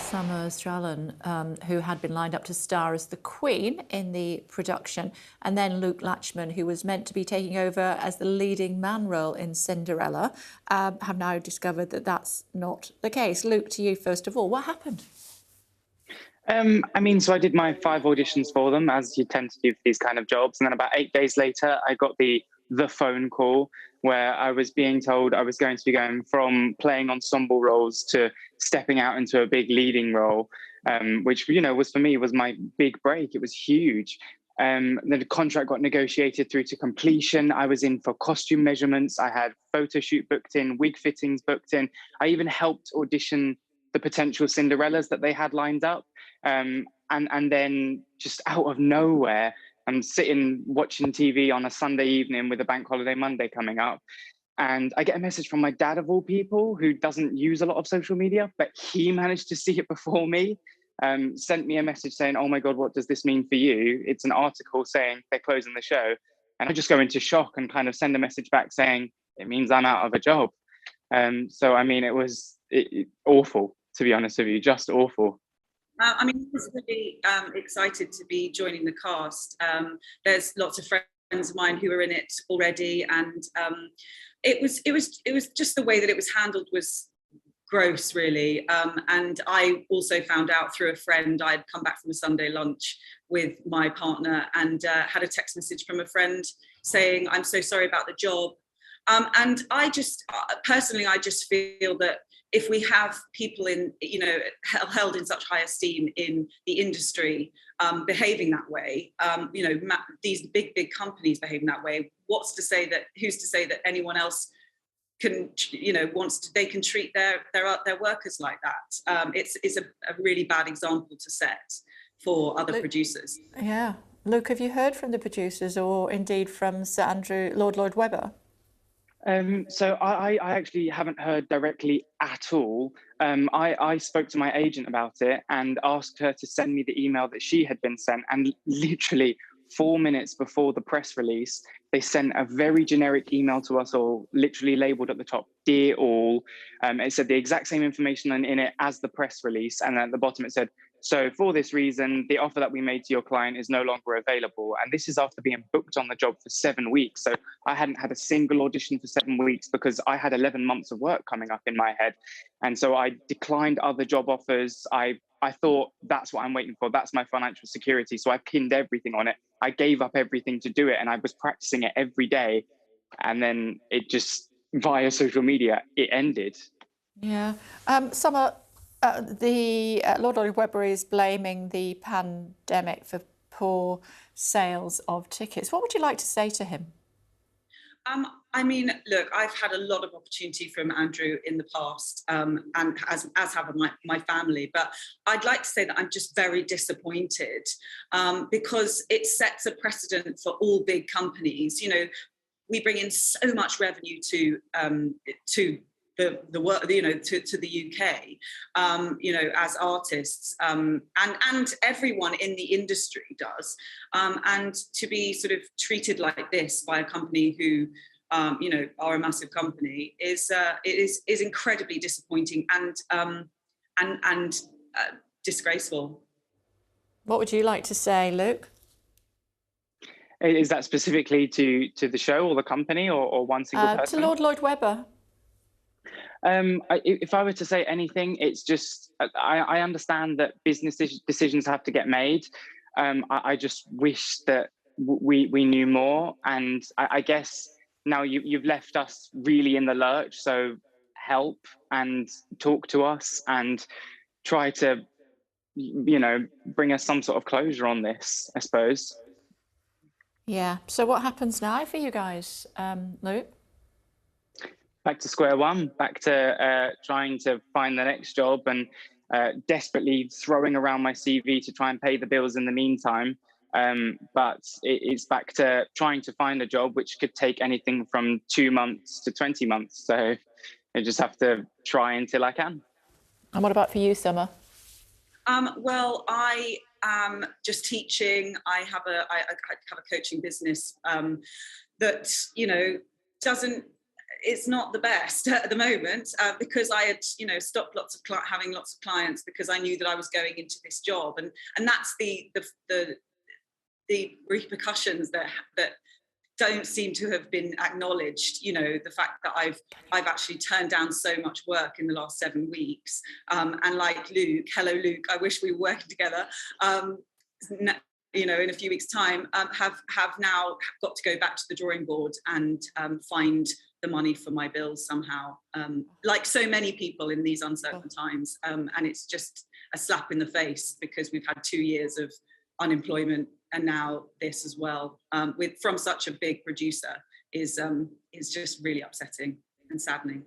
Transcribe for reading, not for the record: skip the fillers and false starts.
Summer Strallen, who had been lined up to star as the Queen in the production, and then Luke Latchman, who was meant to be taking over as the leading man role in Cinderella, have now discovered that that's not the case. Luke, to you first of all, what happened? So I did my 5 auditions for them, as you tend to do for these kind of jobs. And then about 8 days later, I got the phone call where I was being told I was going to be going from playing ensemble roles to stepping out into a big leading role, which, was for me was my big break. It was huge. The contract got negotiated through to completion. I was in for costume measurements. I had photo shoot booked in, wig fittings booked in. I even helped audition the potential Cinderellas that they had lined up. And then just out of nowhere, I'm sitting watching TV on a Sunday evening with a bank holiday Monday coming up. And I get a message from my dad, of all people, who doesn't use a lot of social media, but he managed to see it before me. Sent me a message saying, "Oh my God, what does this mean for you?" It's an article saying they're closing the show. And I just go into shock and kind of send a message back saying, it means I'm out of a job. It was awful, to be honest with you, just awful. I was really excited to be joining the cast. There's lots of friends of mine who are in it already, and it was just the way that it was handled was gross, really. And I also found out through a friend. I'd come back from a Sunday lunch with my partner and had a text message from a friend saying, "I'm so sorry about the job." And I just personally, I just feel that if we have people held in such high esteem in the industry, behaving that way, these big companies behaving that way, who's to say that anyone else can, they can treat their workers like that? It's a really bad example to set for other producers. Yeah. Luke, have you heard from the producers or indeed from Sir Andrew, Lord Webber? So I actually haven't heard directly at all. I spoke to my agent about it and asked her to send me the email that she had been sent. And literally 4 minutes before the press release, they sent a very generic email to us all, literally labeled at the top, "Dear all." It said the exact same information in it as the press release. And at the bottom it said, "So for this reason, the offer that we made to your client is no longer available." And this is after being booked on the job for 7 weeks. So I hadn't had a single audition for 7 weeks because I had 11 months of work coming up in my head. And so I declined other job offers. I thought, that's what I'm waiting for. That's my financial security. So I pinned everything on it. I gave up everything to do it. And I was practicing it every day. And then it just, via social media, it ended. Yeah. Summer, the Lord Webber is blaming the pandemic for poor sales of tickets. What would you like to say to him? Look, I've had a lot of opportunity from Andrew in the past, and as have my family. But I'd like to say that I'm just very disappointed because it sets a precedent for all big companies. We bring in so much revenue to the world, to the UK, as artists, and everyone in the industry does, and to be sort of treated like this by a company who, are a massive company is incredibly disappointing and disgraceful. What would you like to say, Luke? Is that specifically to the show or the company or one single person? To Lord Webber. If I were to say anything, it's just I understand that business decisions have to get made. I just wish that we knew more, and I guess now you've left us really in the lurch. So help and talk to us and try to bring us some sort of closure on this, I suppose. Yeah. So what happens now for you guys, Luke? Back to square one, back to trying to find the next job and desperately throwing around my CV to try and pay the bills in the meantime. But it's back to trying to find a job, which could take anything from 2 months to 20 months. So I just have to try until I can. And what about for you, Summer? Well, I am just teaching. I have a coaching business that doesn't it's not the best at the moment, because I had, stopped having lots of clients because I knew that I was going into this job, and that's the repercussions that don't seem to have been acknowledged. The fact that I've actually turned down so much work in the last 7 weeks, and like Luke, hello Luke, I wish we were working together. In a few weeks' time, have now got to go back to the drawing board and find the money for my bills somehow, like so many people in these uncertain times. And it's just a slap in the face, because we've had 2 years of unemployment, and now this as well, from such a big producer, is just really upsetting and saddening.